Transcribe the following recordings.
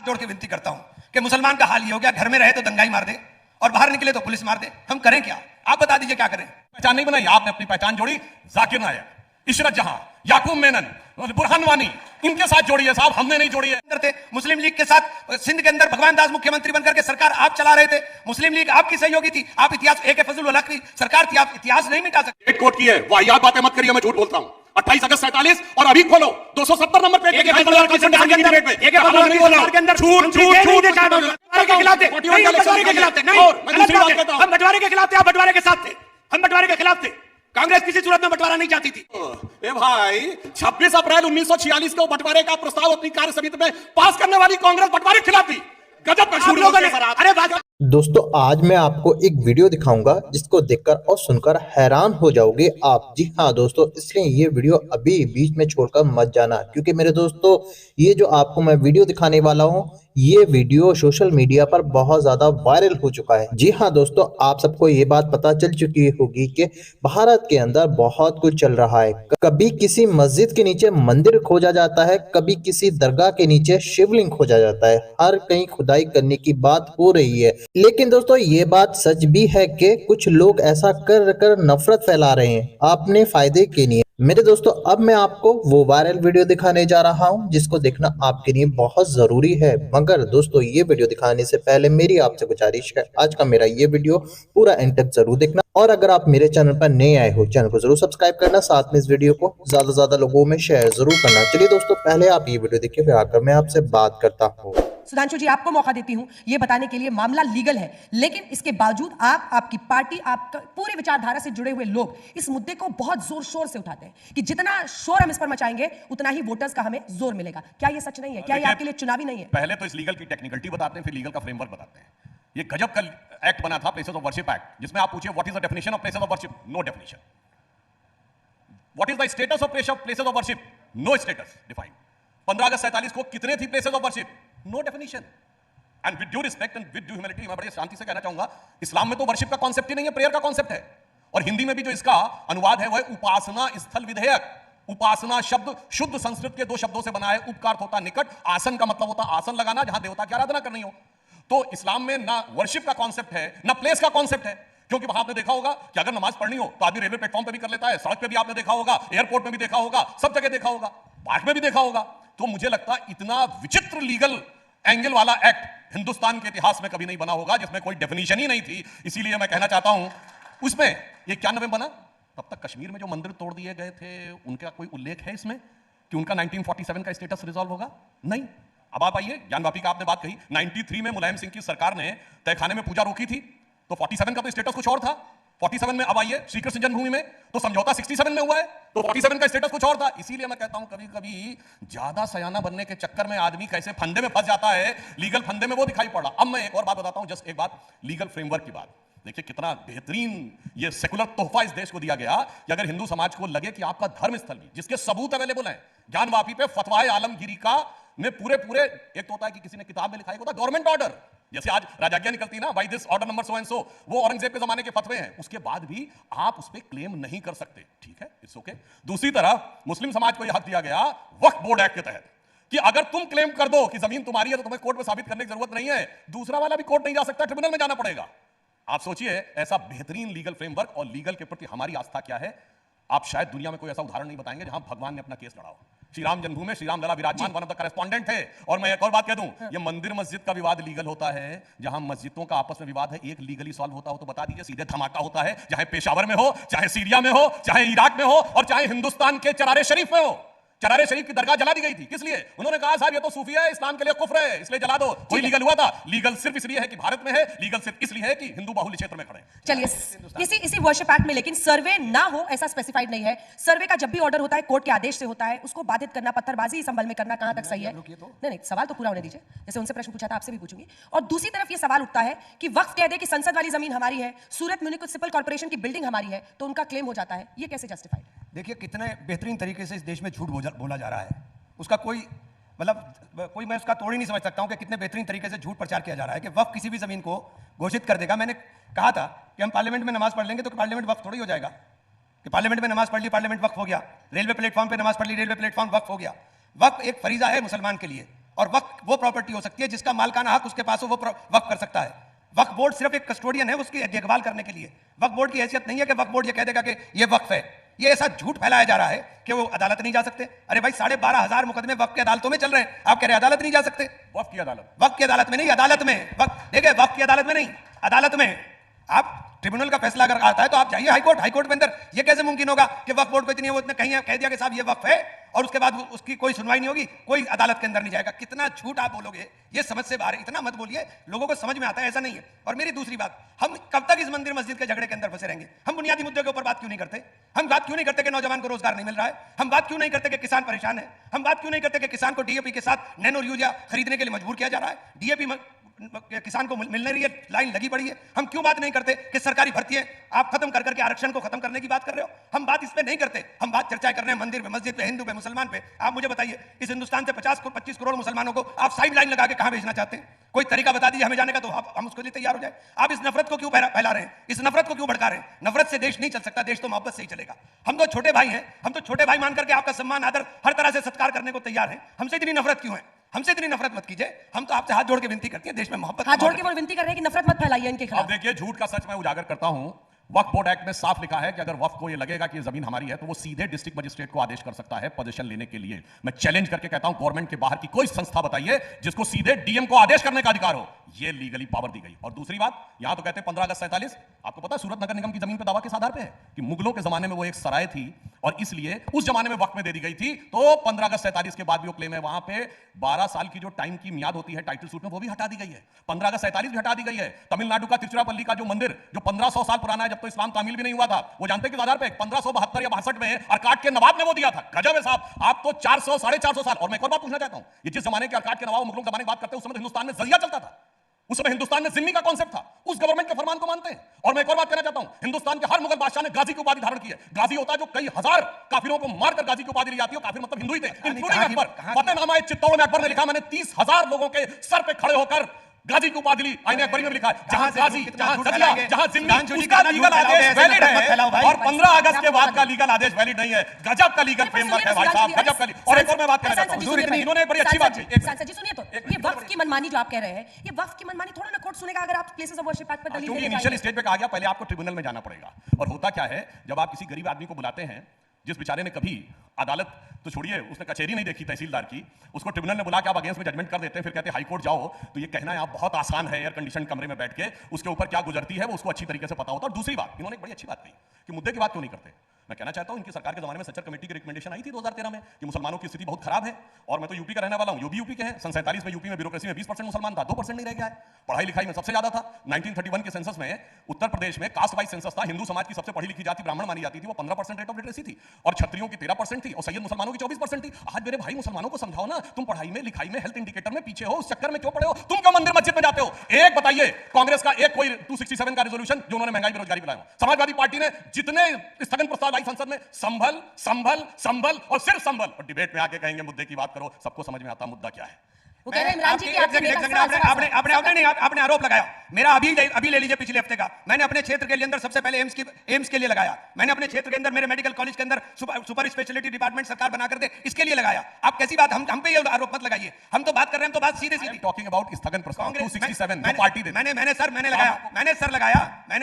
जोड़ के विनती करता हूं कि मुसलमान का हाल ये हो गया, घर में रहे तो दंगाई मार दे और बाहर निकले तो पुलिस मार दे। हम करें क्या? आप बता दीजिए क्या करें। पहचान नहीं बनाई आपने, अपनी पहचान जोड़ी जाकिर नायक, इशरत जहां, याकूब मेनन, बुरहान वानी, इनके साथ जोड़ी है साहब, हमने नहीं जोड़ी है। मुस्लिम लीग के साथ सिंध के अंदर भगवान दास मुख्यमंत्री बनकर के सरकार आप चला रहे थे। मुस्लिम लीग आपकी सहयोगी थी, आप इतिहास एक फजल हक की सरकार थी, आप इतिहास नहीं मिटा सकते। एक कोट की है, वाहियात बातें मत करिए, मैं झूठ बोलता हूं। 28 अगस्त 47 और अभी खोलो 270 नंबर पे झूठ झूठ हम बंटवारे के खिलाफ थे, आप बंटवारे के साथ थे, हम बंटवारे के खिलाफ थे। कांग्रेस किसी सूरत में बंटवारा नहीं चाहती थी। ए भाई 26 अप्रैल 1946 को बंटवारे का प्रस्ताव अपनी कार्य समिति में पास करने वाली कांग्रेस बंटवारे के खिलाफ थी। गजब का शूर लोगों ने। अरे दोस्तों आज मैं आपको एक वीडियो दिखाऊंगा जिसको देखकर और सुनकर हैरान हो जाओगे आप। जी हाँ दोस्तों, इसलिए ये वीडियो अभी बीच में छोड़कर मत जाना, क्योंकि मेरे दोस्तों ये जो आपको मैं वीडियो दिखाने वाला हूँ ये वीडियो सोशल मीडिया पर बहुत ज्यादा वायरल हो चुका है। जी हाँ दोस्तों, आप सबको ये बात पता चल चुकी होगी कि भारत के अंदर बहुत कुछ चल रहा है। कभी किसी मस्जिद के नीचे मंदिर खोजा जाता है, कभी किसी दरगाह के नीचे शिवलिंग खोजा जाता है, हर कहीं खुदाई करने की बात हो रही है। लेकिन दोस्तों ये बात सच भी है कि कुछ लोग ऐसा कर कर नफरत फैला रहे हैं अपने फायदे के लिए। मेरे दोस्तों अब मैं आपको वो वायरल वीडियो दिखाने जा रहा हूं जिसको देखना आपके लिए बहुत जरूरी है। मगर दोस्तों ये वीडियो दिखाने से पहले मेरी आपसे गुजारिश है, आज का मेरा ये वीडियो पूरा एंड तक जरूर देखना, और अगर आप मेरे चैनल पर नए आए हो चैनल को जरूर सब्सक्राइब करना, साथ में इस वीडियो को ज्यादा से ज्यादा लोगों में शेयर जरूर करना। चलिए दोस्तों पहले आप ये वीडियो देखिए, फिर आकर मैं आपसे बात करता हूँ। सुधांशु जी आपको मौका देती हूं यह बताने के लिए मामला लीगल है, लेकिन इसके बावजूद आप, आपकी पार्टी, आपका पूरी विचारधारा से जुड़े हुए लोग इस मुद्दे को बहुत जोर शोर से उठाते हैं कि जितना शोर हम इस पर मचाएंगे उतना ही वोटर्स का हमें जोर मिलेगा। क्या यह सच नहीं है? क्या यह आपके लिए चुनावी नहीं है? पहले तो इस लीगल की टेक्निकलिटी बताते हैं, फिर लीगल का फ्रेमवर्क बताते हैं। ये गजब का एक्ट बना था, प्लेसेस ऑफ वर्शिप एक्ट, जिसमें आप पूछिए what is the definition of places of worship? No definition. What is the status of places of worship? No status defined. 15 अगस्त 47 को कितने थी places of worship? No definition. And with due respect and with due humility, मैं बड़े शांति से कहना चाहूंगा, इस्लाम में तो वर्शिप का कॉन्सेप्ट ही नहीं है, प्रेयर का कॉन्सेप्ट है। और हिंदी में भी जो इसका अनुवाद है वह उपासना स्थल विधेयक। उपासना शब्द शुद्ध संस्कृत के दो शब्दों से बना है। उप का अर्थ होता निकट, आसन का मतलब होता आसन लगाना जहां देवता की आराधना करनी हो। तो इस्लाम में ना वर्शिप का कॉन्सेप्ट है ना प्लेस का कॉन्सेप्ट है, क्योंकि वहां आपने देखा होगा कि अगर नमाज पढ़नी हो तो आदमी रेलवे प्लेटफॉर्म पे भी कर लेता है, सड़क पे भी आपने देखा होगा, एयरपोर्ट में भी देखा होगा, सब जगह देखा होगा, पार्क में भी देखा होगा। तो मुझे लगता है इतना विचित्र लीगल एंगल वाला एक्ट हिंदुस्तान के इतिहास में कभी नहीं बना होगा, जिसमें कोई डेफिनेशन ही नहीं थी। इसीलिए मैं कहना चाहता हूं उसमें ये 91 बना, तब तक कश्मीर में जो मंदिर तोड़ दिए गए थे उनका कोई उल्लेख है इसमें कि उनका 1947 का स्टेटस रिजॉल्व होगा? नहीं। अब आप आइए, ज्ञानवापी का आपने बात कही, 93 में मुलायम सिंह की सरकार ने तहखाने में पूजा रोकी थी, तो 47 का तो स्टेटस कुछ और था। 47 में अब आइए श्री कृष्ण जन्मभूमि में तो समझौता 67 में हुआ है, तो 47 का स्टेटस कुछ और था। इसीलिए मैं कहता हूं कभी कभी ज्यादा सयाना बनने के चक्कर में आदमी कैसे फंदे में फंस जाता है, लीगल फंदे में वो दिखाई पड़ा। अब मैं एक और बात बताता हूं, जस्ट एक बात लीगल फ्रेमवर्क की बात। देखिए कितना बेहतरीन ये सेकुलर तोहफा इस देश को दिया गया कि अगर हिंदू समाज को लगे कि आपका धर्म स्थल भी, जिसके सबूत अवेलेबल हैं, ज्ञानवापी पे फतवाए आलमगीरी का में पूरे एक तो होता है कि किसी ने किताब में लिखा, एक होता है गवर्नमेंट ऑर्डर, जैसे आज राजाज्ञा निकलती ना, by this order number so and so, वो औरंगजेब के जमाने के फतवे हैं, उसके बाद भी आप उस पर क्लेम नहीं कर सकते। ठीक है, इट्स ओके। दूसरी तरफ मुस्लिम समाज को यह हक दिया गया वक्फ बोर्ड एक्ट के तहत कि अगर तुम क्लेम कर दो कि जमीन तुम्हारी है तो तुम्हें कोर्ट में साबित करने की जरूरत नहीं है, दूसरा वाला भी कोर्ट नहीं जा सकता, ट्रिब्यूनल में जाना पड़ेगा। आप सोचिए ऐसा बेहतरीन लीगल फ्रेमवर्क, और लीगल के प्रति हमारी आस्था क्या है। आप शायद दुनिया में कोई ऐसा उदाहरण नहीं बताएंगे जहां भगवान ने अपना केस लड़ा हो। श्री राम जन्मभूमि में श्री राम लला विराजमान, वन ऑफ द करेस्पॉन्डेंट थे। और मैं एक और बात कह दूं, ये मंदिर मस्जिद का विवाद लीगल होता है, जहां मस्जिदों का आपस में विवाद है एक लीगली सॉल्व होता हो तो बता दीजिए, सीधे धमाका होता है, चाहे पेशावर में हो, चाहे सीरिया में हो, चाहे इराक में हो, और चाहे हिंदुस्तान के चरारे शरीफ में हो। चरारे शरीफ की दरगाह जला दी गई थी, किस लिए? उन्होंने कहा साहब ये तो सूफी है, इस्लाम के लिए कुफ्र है, इसलिए जला दो। कोई लीगल हुआ था? लीगल सिर्फ इसलिए है कि भारत में है, लीगल सिर्फ इसलिए है कि हिंदू बाहुल्य क्षेत्र में खड़े हैं। चलिए इसी वर्शिप एक्ट में लेकिन सर्वे ना हो ऐसा स्पेसिफाइड नहीं है। सर्वे का जब भी ऑर्डर होता है कोर्ट के आदेश से होता है, उसको बाधित करना, पत्थरबाजी संभल में करना कहां तक सही है? नहीं, सवाल तो पूरा होने दीजिए। जैसे उनसे प्रश्न पूछा था आपसे भी पूछूंगी। और दूसरी तरफ ये सवाल उठता है कि वक्फ कह दे कि संसद वाली जमीन हमारी है, सूरत म्युनिसिपल कॉर्पोरेशन की बिल्डिंग हमारी है, तो उनका क्लेम हो जाता है, ये कैसे जस्टिफाइड? देखिए कितने बेहतरीन तरीके से इस देश में झूठ बोला जा रहा है, उसका कोई मतलब कोई मैं उसका तोड़ ही नहीं समझ सकता हूं कि कितने बेहतरीन तरीके से झूठ प्रचार किया जा रहा है कि वक्फ किसी भी जमीन को घोषित कर देगा। मैंने कहा था कि हम पार्लियामेंट में नमाज पढ़ लेंगे तो पार्लियामेंट वक्फ थोड़ी हो जाएगा कि पार्लियामेंट में नमाज पढ़ ली पार्लियामेंट वक्फ हो गया, रेलवे प्लेटफॉर्म पे नमाज पढ़ ली रेलवे प्लेटफॉर्म वक्फ हो गया। वक्फ एक फरीजा है मुसलमान के लिए, और वक्फ वो प्रॉपर्टी हो सकती है जिसका मालकाना हक उसके पास हो, वो वक्फ कर सकता है। वक्फ बोर्ड सिर्फ एक कस्टोडियन है उसकी देखभाल करने के लिए। वक्फ बोर्ड की हैसियत नहीं है कि वक्फ बोर्ड ये कह देगा कि ये वक्फ है। ये ऐसा झूठ फैलाया जा रहा है कि वो अदालत नहीं जा सकते। अरे भाई 12,500 मुकदमे वक्फ की अदालतों में चल रहे हैं, आप कह रहे हैं अदालत नहीं जा सकते। वक्फ की अदालत, वक्फ की अदालत में नहीं, अदालत में। वक्फ देखिए, वक्फ की अदालत में नहीं, अदालत में। आप ट्रिब्यूनल का फैसला अगर आता है तो आप जाइए हाईकोर्ट, हाईकोर्ट के अंदर। ये कैसे मुमकिन होगा कि वक्फ बोर्ड को इतनी वो इतने कहीं कह दिया कि साहब ये वक्फ है और उसके बाद उसकी कोई सुनवाई नहीं होगी, कोई अदालत के अंदर नहीं जाएगा। कितना झूठ आप बोलोगे, ये समझ से बाहर है। इतना मत बोलिए, लोगों को समझ में आता है, ऐसा नहीं है। और मेरी दूसरी बात, हम कब तक इस मंदिर मस्जिद के झगड़े के अंदर फंसे रहेंगे? हम बुनियादी मुद्दों के ऊपर बात क्यों नहीं करते? हम बात क्यों नहीं करते कि नौजवान को रोजगार नहीं मिल रहा है? हम बात क्यों नहीं करते कि किसान परेशान है? हम बात क्यों नहीं करते कि किसान को डीएपी के साथ नैनो यूरिया खरीदने के लिए मजबूर किया जा रहा है? डीएपी किसान को मिलने रही है, लाइन लगी पड़ी है। हम क्यों बात नहीं करते कि सरकारी भर्ती है आप खत्म कर करके आरक्षण को खत्म करने की बात कर रहे हो? हम बात इस पे नहीं करते। हम बात चर्चा कर रहे हैं मंदिर पे, मस्जिद पे, हिंदू पे, मुसलमान पे। आप मुझे बताइए, इस हिंदुस्तान से 25 करोड़ मुसलमानों को आप साइड लाइन लगा के कहां भेजना चाहते हैं? कोई तरीका बता दीजिए हमें जाने का, तो हम उसके लिए तैयार हो जाए। आप इस नफरत को क्यों फैला रहे हैं? इस नफरत को क्यों भड़का रहे हैं? नफरत से देश नहीं चल सकता, देश तो मोहब्बत से ही चलेगा। हम तो छोटे भाई हैं, हम तो छोटे भाई मान करके आपका सम्मान आदर हर तरह से सत्कार करने को तैयार हैं। हमसे इतनी नफरत क्यों है? हमसे इतनी नफरत मत कीजिए। हम तो आपसे हाथ जोड़ के विनती करते हैं, देश में मोहब्बत हाथ जोड़ के वो विनती कर रहे हैं कि नफरत मत फैलाइए इनके अब खिलाफ। देखिए, झूठ का सच मैं उजागर करता हूं। वक्फ बोर्ड एक्ट में साफ लिखा है कि अगर वक्फ को ये लगेगा कि ये जमीन हमारी है तो वो सीधे डिस्ट्रिक्ट मजिस्ट्रेट को आदेश कर सकता है पोजीशन लेने के लिए। मैं चैलेंज करके कहता हूं, गवर्नमेंट के बाहर की कोई संस्था बताइए जिसको सीधे डीएम को आदेश करने का अधिकार हो। ये लीगली पावर दी गई। और दूसरी बात, यहां तो कहते हैं 15 अगस्त 47, आपको पता है सूरत नगर निगम की जमीन पर दावा किस आधार पे है? कि मुगलों के जमाने में वो एक सराय थी और इसलिए उस जमाने में वक्त में दे दी गई थी। तो 15 अगस्त 47 के बाद भी वो क्लेम है, वहां पे 12 साल की जो टाइम की मियाद होती है टाइटल सूट में, वो भी हटा दी गई है। 15 अगस्त 47 भी हटा दी गई है। तमिलनाडु का तिरुचिरापल्ली का जो मंदिर जो 1500 साल पुराना है, जब तो इस्लाम तामील भी नहीं हुआ था, वो जानते हैं किस आधार पे? 1572 या 62 में अरकाट के नवाब ने वो दिया था। गजब है साहब, आप तो 400 450 साल। और मैं एक और बात पूछना चाहता हूं, ये जिस जमाने के अरकाट के नवाब मुगलों के जमाने की बात करते हैं, उस समय हिंदुस्तान में जरिया चलता था। उस समय हिंदुस्तान में जिम्मी का कॉन्सेप्ट था। उस गवर्नमेंट के फरमान को मानते हैं। और मैं एक और बात कहना चाहता हूं, हिंदुस्तान के हर मुगल बादशाह ने गाजी की उपाधि धारण की है। गाजी होता है जो कई हजार काफिरों को मारकर गाजी की उपाधि ली जाती है। काफिर मतलब हिंदू ही थे, इंक्लूडिंग अकबर। फतेहनामा चित्तौड़ में अकबर ने लिखा, मैंने 30,000 लोगों के सर पे खड़े होकर गाजी की उपाधि ली। आईने अकबरी में लिखा है, जहां गाजी, जहां जजिया, जहां जिम्मी, उसका लीगल आदेश वैलिड है और 15 अगस्त के बाद का लीगल आदेश वैलिड नहीं है। गजब का लीगल फ्रेमवर्क है भाई साहब, गजब का। और एक और मैं बात कहना चाहता हूं, इन्होंने बड़ी अच्छी बात की। सांसद जी सुनिए, तो ये वक्फ की मनमानी जो आप कह रहे हैं, ये वक्फ की मनमानी थोड़ा ना कोर्ट सुनेगा अगर आप प्लेसेस ऑफ वर्शिप एक्ट पर दलील क्योंकि देने इनिशियल जाएंगे। स्टेज पे कहा गया पहले आपको ट्रिब्यूनल में जाना पड़ेगा। और होता क्या है, जब आप किसी गरीब आदमी को बुलाते हैं, जिस बेचारे ने कभी अदालत तो छोड़िए, उसने कचहरी नहीं देखी तहसीलदार की, उसको ट्रिब्यूनल ने बुला के आप अगेंस्ट में जजमेंट कर देते हैं, फिर कहते हैं हाई कोर्ट जाओ। तो ये कहना है आप बहुत आसान है, एयर कंडीशन कमरे में बैठ के उसके ऊपर क्या गुजरती है वो उसको अच्छी तरीके से पता होता है। और दूसरी बात, इन्होंने एक बड़ी अच्छी बात कही कि मुद्दे की बात क्यों नहीं करते। मैं कहना चाहता हूं, इनकी सरकार के जमाने में सच्चर कमेटी की रिकमेंडेशन आई थी 2013 में कि मुसलमानों की स्थिति बहुत खराब है। और मैं तो यूपी का रहने वाला हूं, यूपी के हैं। सन 47 में यूपी में ब्यूरोक्रेसी में 20% मुसलमान था, 2% नहीं रह गया है। पढ़ाई लिखाई में सबसे ज्यादा था। 1931 के सेंसस में उत्तर प्रदेश में कास्ट वाइज सेंसस था, हिंदू समाज की सबसे पढ़ी लिखी जाति ब्राह्मण मानी जाती थी, वो 15% रेट ऑफ लिटरेसी थी। और क्षत्रियों की 13% थी और सैयद मुसलमानों की 24% थी। आज मेरे भाई मुसलमानों को समझाओ ना, तुम पढ़ाई में लिखाई में हेल्थ इंडिकेटर में पीछे हो, उस चक्कर में क्यों पड़े हो? तुम क्यों मंदिर मस्जिद में जाते हो? एक बताइए, कांग्रेस का एक कोई 267 का रेजोल्यूशन जो उन्होंने महंगाई बेरोजगारी बुलाया। समाजवादी पार्टी ने जितने स्थगन प्रस्ताव लाई संसद में, संभल संभल संभल और सिर्फ संभल, और डिबेट में आके कहेंगे मुद्दे की बात करो, सबको समझ में आता मुद्दा क्या है। वो कह रहे हैं इमरान जी की आपने आपने आरोप लगाया मेरा, अभी ले लीजिए पिछले हफ्ते का। मैंने अपने क्षेत्र के अंदर सबसे पहले एम्स के लिए लगाया। मैंने अपने क्षेत्र के अंदर मेरे मेडिकल कॉलेज के अंदर सुपर स्पेशलिटी डिपार्टमेंट सरकार बना कर दे, इसके लिए लगाया। आप कैसी बात, हम पे ये आरोप मत लगाइए। हम तो बात कर रहे हैं, तो बात सीधे सीधी टॉकिंग अबाउट स्थगन प्रस्ताव 267 जो पार्टी दे। मैंने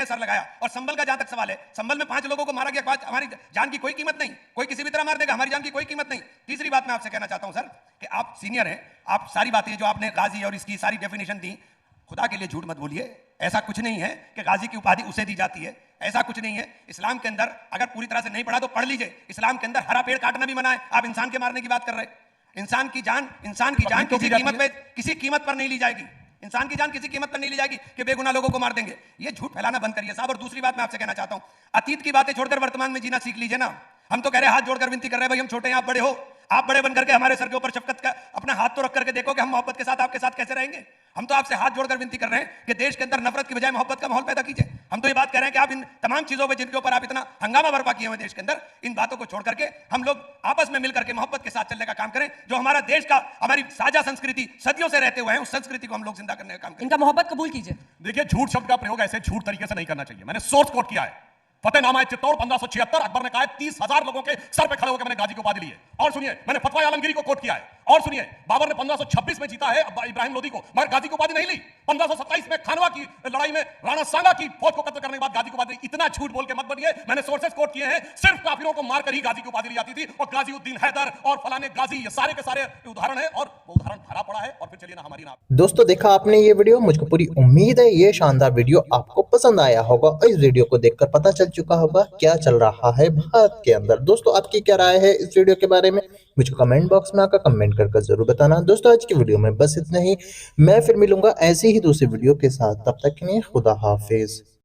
सर लगाया। और संभल का जहां तक सवाल है, संभल में 5 लोगों को मारा गया, हमारी जान की कोई कीमत नहीं, कोई किसी भी तरह मार देगा, हमारी जान की कोई कीमत नहीं। तीसरी बात मैं आपसे कहना चाहता हूं सर कि आप सीनियर हैं, आप सारी बातें जो आपने गाजी और इसकी सारी डेफिनेशन दी, खुदा के लिए झूठ मत बोलिए। ऐसा कुछ नहीं है कि गाजी की उपाधि उसे दी जाती है, ऐसा कुछ नहीं है। इस्लाम के अंदर अगर पूरी तरह से नहीं पढ़ा तो पढ़ लीजिए, इस्लाम के अंदर हरा पेड़ काटना भी मना है। आप इंसान के मारने की बात कर रहे हैं। इंसान की जान किसी कीमत पर नहीं ली जाएगी। इंसान की जान किसी कीमत पर नहीं ली जाएगी कि बेगुनाह लोगों को मार देंगे। ये झूठ फैलाना बंद करिए साहब। और दूसरी बात मैं आपसे कहना चाहता हूं, अतीत की बातें छोड़कर वर्तमान में जीना सीख लीजिए ना। हम तो कह रहे हैं, हाथ जोड़कर विनती कर रहे हैं, भाई हम छोटे हैं, आप बड़े हो। आप बड़े बन करके हमारे सर के ऊपर शफकत का अपना हाथ तो रख करके देखो कि हम मोहब्बत के साथ आपके साथ कैसे रहेंगे। हम तो आपसे हाथ जोड़कर विनती कर रहे हैं कि देश के अंदर नफरत की बजाय मोहब्बत का माहौल पैदा कीजिए। हम तो ये बात कर रहे हैं कि आप इन तमाम चीजों पे जिनके ऊपर आप इतना हंगामा बर्पा किए हुए देश के अंदर, इन बातों को छोड़ करके हम लोग आपस में मिलकर के मोहब्बत के साथ चलने का काम करें। जो हमारा देश का, हमारी साझा संस्कृति सदियों से रहते हुए हैं, उस संस्कृति को हम लोग जिंदा करने का काम करें। इनका मोहब्बत कबूल कीजिए। देखिए, झूठ शब्द का प्रयोग ऐसे झूठ तरीके से नहीं करना चाहिए। मैंने सोर्स कोट किया है, फतेहनामा चित्तौड़ 1576 अकबर ने कहा है 30,000 लोगों के सर पे खड़े होकर मैंने गाजी की उपाधि ली है। और सुनिए मैंने फतवा आलमगीरी को कोट किया है। और सुनिए बाबर ने 1526 में जीता है इब्राहिम लोदी को, मगर गाजी की उपाधि नहीं ली। 1527 में खानवा की लड़ाई में राणा सांगा की फौज को कत्ल करने के बाद गाजी की उपाधि। इतना झूठ बोल के मत बनिए, मैंने सोर्सेस कोट किए हैं। सिर्फ काफिरों को मारकर ही गाजी की उपाधि ली जाती थी। और गाजीउद्दीन हैदर और फलाने गाजी, ये सारे के सारे उदाहरण है और वो उदाहरण भरा पड़ा है। और फिर चलिए ना हमारी ना। दोस्तों देखा आपने ये वीडियो, मुझको पूरी उम्मीद है ये शानदार वीडियो आपको पसंद आया होगा और इस वीडियो को देखकर पता चल चुका होगा क्या चल रहा है भारत के अंदर। दोस्तों आपकी क्या राय है इस वीडियो के बारे में, मुझे कमेंट बॉक्स में आकर कमेंट कर जरूर बताना। दोस्तों आज की वीडियो में बस इतना ही, मैं फिर मिलूंगा ऐसी ही दूसरी वीडियो के साथ, तब तक के लिए खुदा हाफिज।